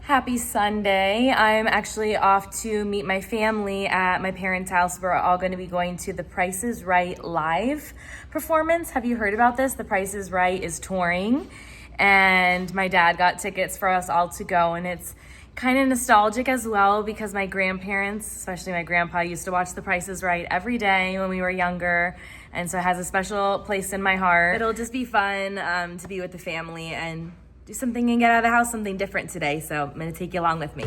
Happy Sunday. I'm actually off to meet my family at my parents' house. We're all going to be going to the Price is Right live performance. Have you heard about this? The Price is Right is touring, and my dad got tickets for us all to go, and it's kind of nostalgic as well because my grandparents, especially my grandpa, used to watch The Price is Right every day when we were younger, and so it has a special place in my heart. It'll just be fun to be with the family and do something and get out of the house, something different today, so I'm gonna take you along with me.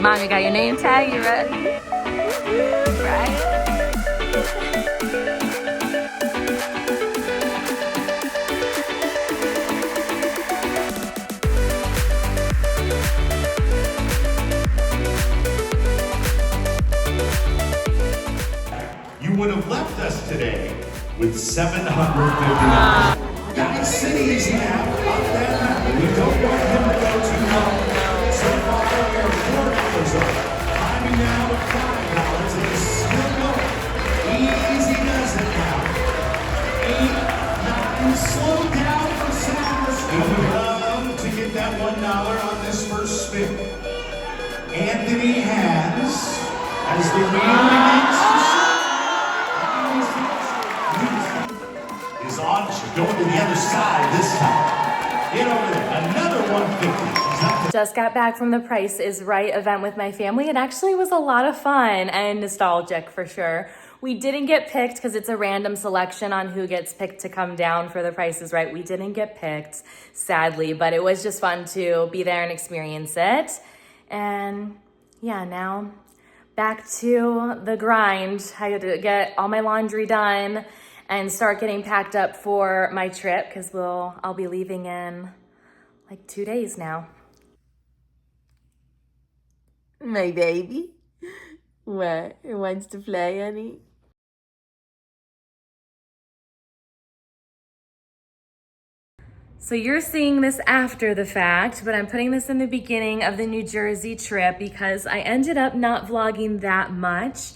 Mom, you got your name tag, you ready? Right? You would have left us today with $750. Guys, cities now up that mountain. We don't want him to go too long. So far, we're $4 up. Climbing now to $5, and it's still going. Easy does it now. 8, 9, slow down for Sanders. We would love to get that $1 on this first spin. Anthony has, as the wheel makes is on, going to the other side this time. Get over there, another 150. Just got back from the Price is Right event with my family. It actually was a lot of fun and nostalgic for sure. We didn't get picked because it's a random selection on who gets picked to come down for the Price is Right. We didn't get picked, sadly, but it was just fun to be there and experience it. And yeah, now back to the grind. I had to get all my laundry done and start getting packed up for my trip because I'll be leaving in like 2 days now. My baby? What? It wants to play, honey? So you're seeing this after the fact, but I'm putting this in the beginning of the New Jersey trip because I ended up not vlogging that much.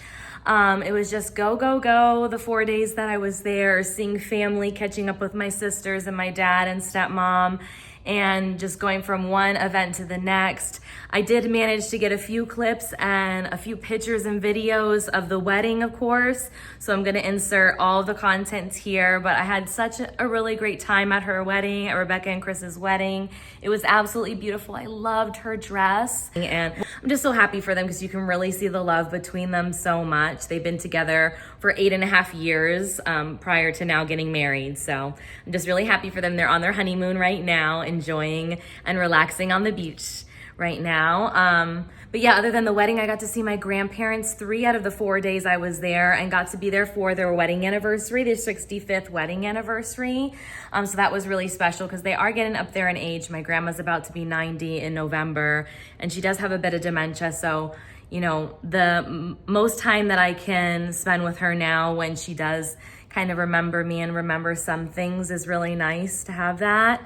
It was just go, go, go the 4 days that I was there, seeing family, catching up with my sisters and my dad and stepmom, and just going from one event to the next. I did manage to get a few clips and a few pictures and videos of the wedding, of course, so I'm gonna insert all the content here, but I had such a really great time at her wedding, at Rebecca and Chris's wedding. It was absolutely beautiful. I loved her dress, and I'm just so happy for them because you can really see the love between them so much. They've been together for 8.5 years prior to now getting married, so I'm just really happy for them. They're on their honeymoon right now, enjoying and relaxing on the beach right now. But yeah, other than the wedding, I got to see my grandparents 3 out of the 4 days I was there and got to be there for their wedding anniversary, their 65th wedding anniversary. So that was really special because they are getting up there in age. My grandma's about to be 90 in November, and she does have a bit of dementia. So, you know, the most time that I can spend with her now when she does kind of remember me and remember some things is really nice to have that.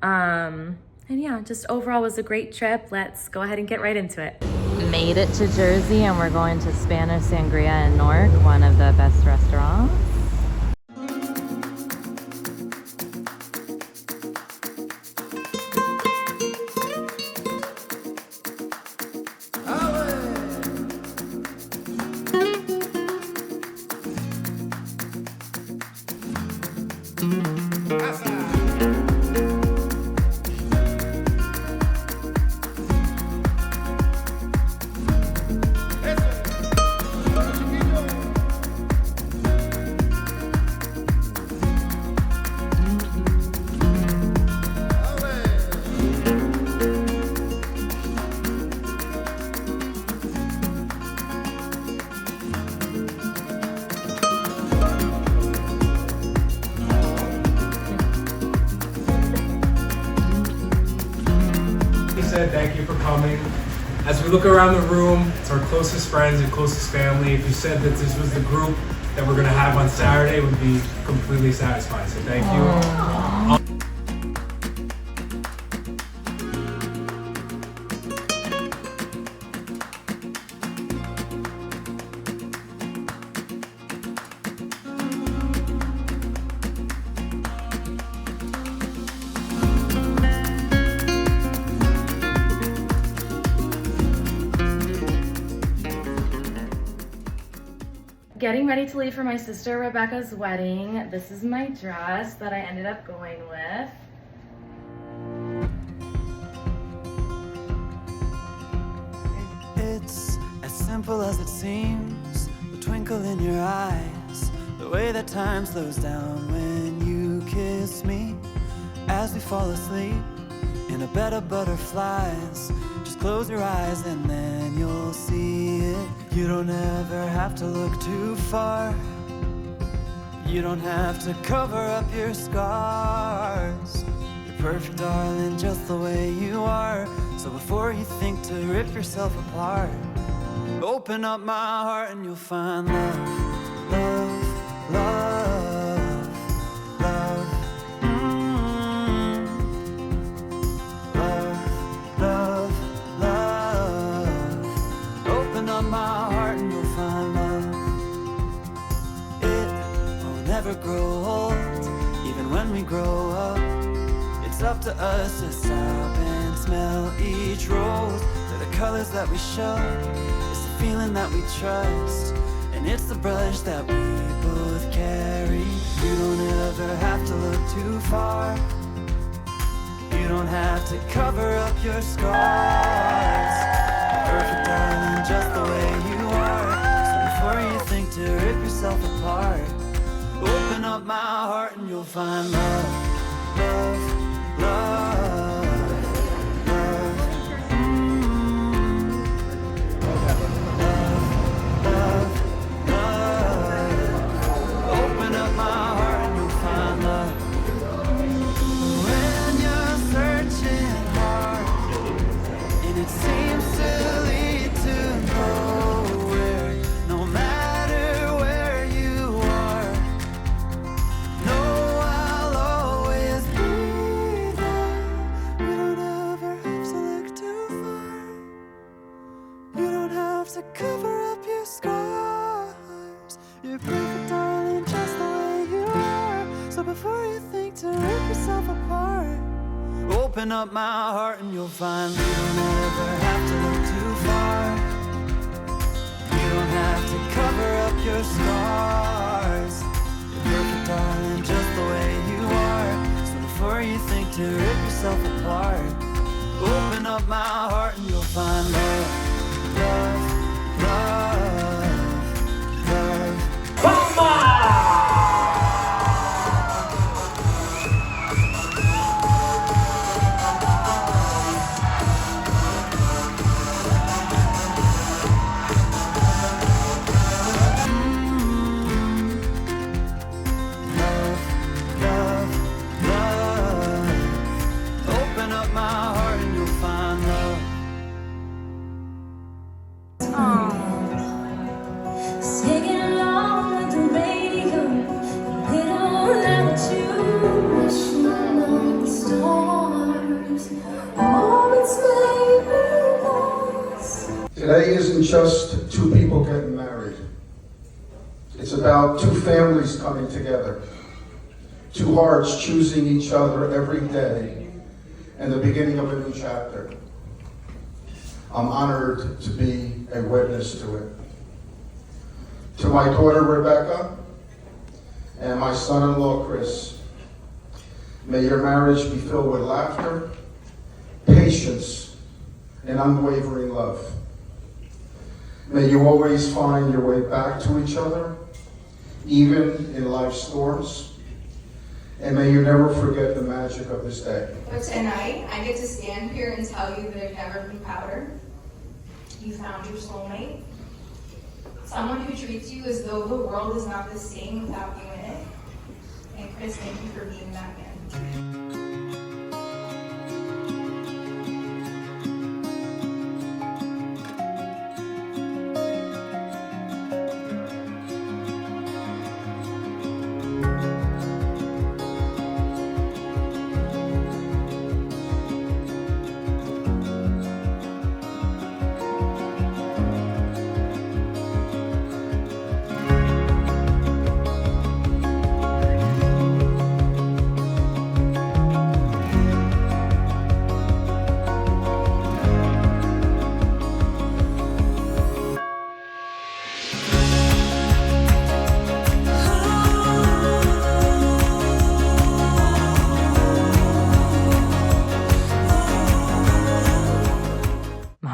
And yeah, just overall was a great trip. Let's go ahead and get right into it. Made it to Jersey and we're going to Spanish Sangria in Newark, one of the best restaurants. Thank you for coming. As we look around the room, it's our closest friends and closest family. If you said that this was the group that we're going to have on Saturday, we'd be completely satisfied. So thank you. getting ready to leave for my sister Rebecca's wedding. This is my dress that I ended up going with. It's as simple as it seems, the twinkle in your eyes, the way that time slows down when you kiss me. As we fall asleep in a bed of butterflies, just close your eyes and then you'll see it. You don't ever have to look too far. You don't have to cover up your scars. You're perfect, darling, just the way you are. So before you think to rip yourself apart, open up my heart and you'll find love, love, love, love. Love, love, love. Open up my heart and you'll find love. It will never grow old, even when we grow up. It's up to us to stop and smell each rose. They're the colors that we show, it's the feeling that we trust, and it's the brush that we both carry. You don't ever have to look too far. You don't have to cover up your scars. You're perfect, darling, just the way you are. So before you think to rip yourself apart, open up my heart and you'll find love, love, love, love. Love, love, love. Open up my heart and you'll find love. When you're searching hard and it seems to lead to nowhere, no matter where you are, know I'll always be there. You don't ever have to look too far. You don't have to cover up your scars. You're perfect, darling, just the way you are. So before you think to rip yourself apart, open up my heart and you'll find you don't ever have to look too far. You don't have to cover up your scars. You're perfect, darling, just the way you are. So before you think to rip yourself apart, open up my heart and you'll find love, love, love, love. Love, love, love. Open up my heart and you'll find love. Singing along with the radio, they don't let you wishing on the stars. Oh, it's maybe Today isn't just two people getting married. It's about two families coming together, two hearts choosing each other every day, and the beginning of a new chapter. I'm honored to be a witness to it. To my daughter Rebecca and my son-in-law Chris, may your marriage be filled with laughter, patience, and unwavering love. May you always find your way back to each other, even in life's storms. And may you never forget the magic of this day. But tonight, I get to stand here and tell you that I've never been prouder. You found your soulmate. Someone who treats you as though the world is not the same without you in it. And Chris, thank you for being that man.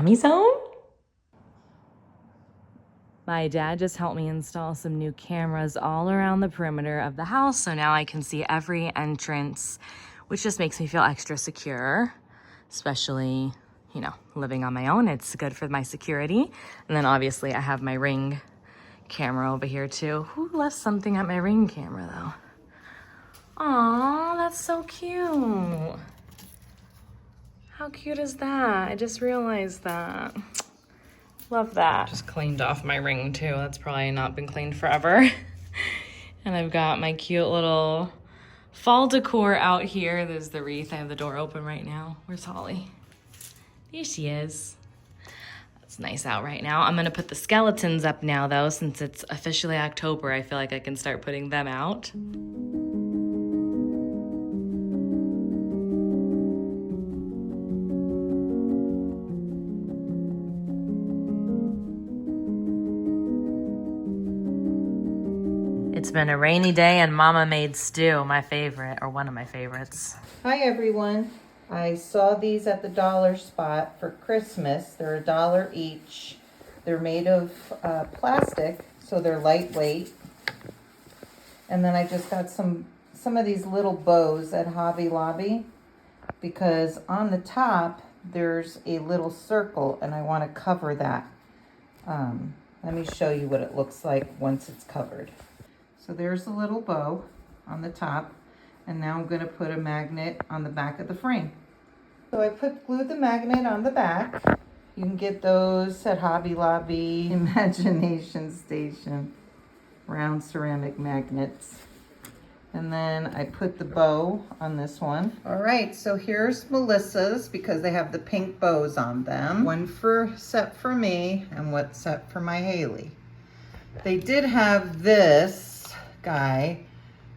mommy zone? My dad just helped me install some new cameras all around the perimeter of the house, so now I can see every entrance, which just makes me feel extra secure, especially, you know, living on my own. It's good for my security. And then obviously I have my Ring camera over here too. Who left something at my Ring camera though? Aw, that's so cute. How cute is that? I just realized that. Love that. Just cleaned off my Ring too. That's probably not been cleaned forever. And I've got my cute little fall decor out here. There's the wreath. I have the door open right now. Where's Holly? There she is. It's nice out right now. I'm gonna put the skeletons up now though, since it's officially October. I feel like I can start putting them out. It's been a rainy day and Mama made stew, my favorite, or one of my favorites. Hi everyone. I saw these at the dollar spot for Christmas. They're $1 each. They're made of plastic, so they're lightweight. And then I just got some of these little bows at Hobby Lobby because on the top there's a little circle and I want to cover that. Let me show you what it looks like once it's covered. So there's a little bow on the top, and now I'm going to put a magnet on the back of the frame. So I glued the magnet on the back. You can get those at Hobby Lobby, Imagination Station, round ceramic magnets. And then I put the bow on this one. All right, so here's Melissa's because they have the pink bows on them. One set for me and one set for my Hailey. They did have this guy,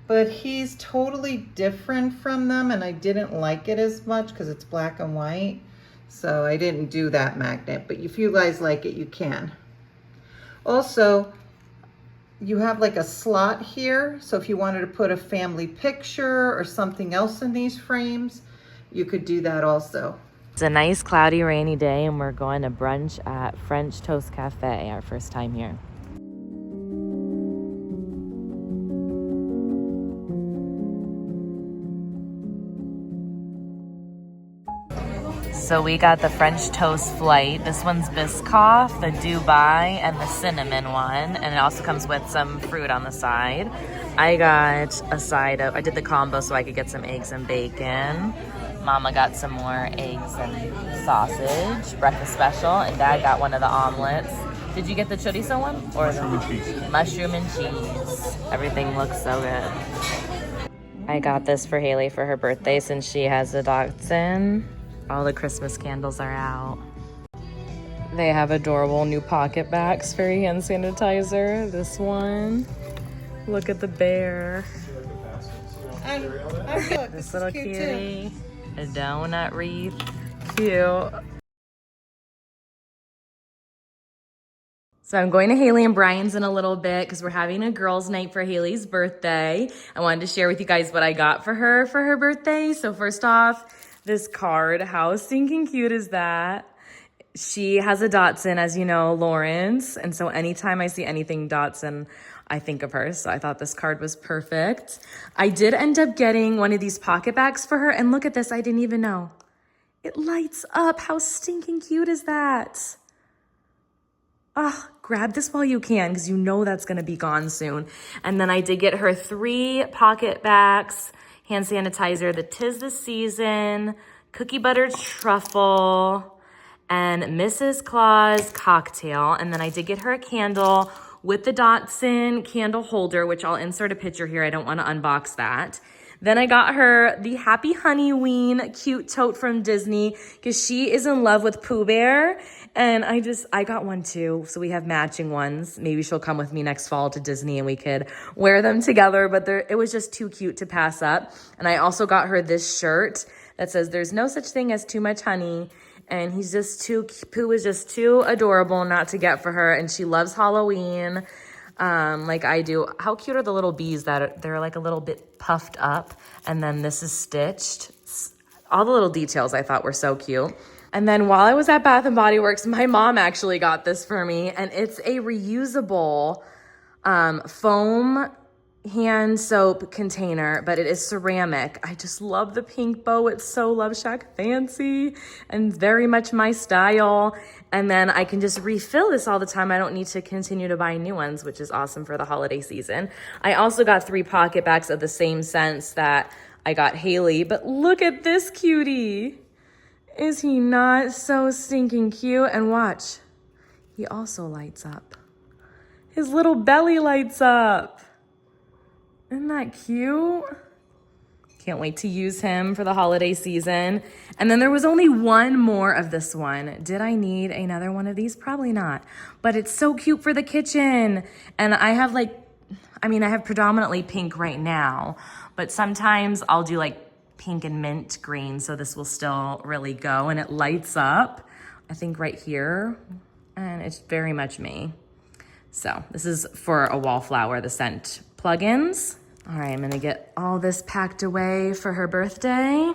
but he's totally different from them and I didn't like it as much because it's black and white, so I didn't do that magnet, but if you guys like it, you can. Also, you have like a slot here, so if you wanted to put a family picture or something else in these frames, you could do that also. It's a nice cloudy rainy day and we're going to brunch at French Toast Cafe, our first time here. So we got the French toast flight. This one's Biscoff, the Dubai, and the cinnamon one. And it also comes with some fruit on the side. I got a side of, I did the combo so I could get some eggs and bacon. Mama got some more eggs and sausage, breakfast special. And Dad got one of the omelets. Did you get the chorizo one? Or mushroom and cheese. Mushroom and cheese. Everything looks so good. I got this for Hailey for her birthday since she has a dachshund. All the Christmas candles are out. They have adorable new pocket bags for hand sanitizer. This one. Look at the bear. This little cutie. A donut wreath. Cute. So I'm going to Hailey and Brian's in a little bit because we're having a girls' night for Hailey's birthday. I wanted to share with you guys what I got for her birthday. So first off, this card. How stinking cute is that? She has a Dachshund, as you know, Lawrence. And so anytime I see anything Dachshund, I think of her. So I thought this card was perfect. I did end up getting one of these pocket bags for her. And look at this. I didn't even know. It lights up. How stinking cute is that? Grab this while you can because you know that's going to be gone soon. And then I did get her 3 pocket bags, hand sanitizer, the 'Tis the Season, cookie butter truffle, and Mrs. Claus cocktail. And then I did get her a candle with the Dachshund candle holder, which I'll insert a picture here. I don't want to unbox that. Then I got her the Happy Honeyween cute tote from Disney because she is in love with Pooh Bear. And I got one too. So we have matching ones. Maybe she'll come with me next fall to Disney and we could wear them together. But it was just too cute to pass up. And I also got her this shirt that says, "There's no such thing as too much honey." And Pooh is just too adorable not to get for her. And she loves Halloween. Like I do. How cute are the little bees they're like a little bit puffed up, and then this is stitched. All the little details I thought were so cute. And then while I was at Bath and Body Works, my mom actually got this for me, and it's a reusable foam hand soap container, but it is ceramic. I just love the pink bow. It's so Love Shack fancy and very much my style. And then I can just refill this all the time. I don't need to continue to buy new ones, which is awesome for the holiday season. I also got 3 pocket bags of the same scents that I got Hailey, but look at this cutie. Is he not so stinking cute? And watch, he also lights up. His little belly lights up. Isn't that cute? Can't wait to use him for the holiday season. And then there was only one more of this one. Did I need another one of these? Probably not. But it's so cute for the kitchen. And I have I have predominantly pink right now, but sometimes I'll do like pink and mint green, so this will still really go. And it lights up, I think right here. And it's very much me. So this is for a wallflower, the scent plugins. All right, I'm gonna get all this packed away for her birthday.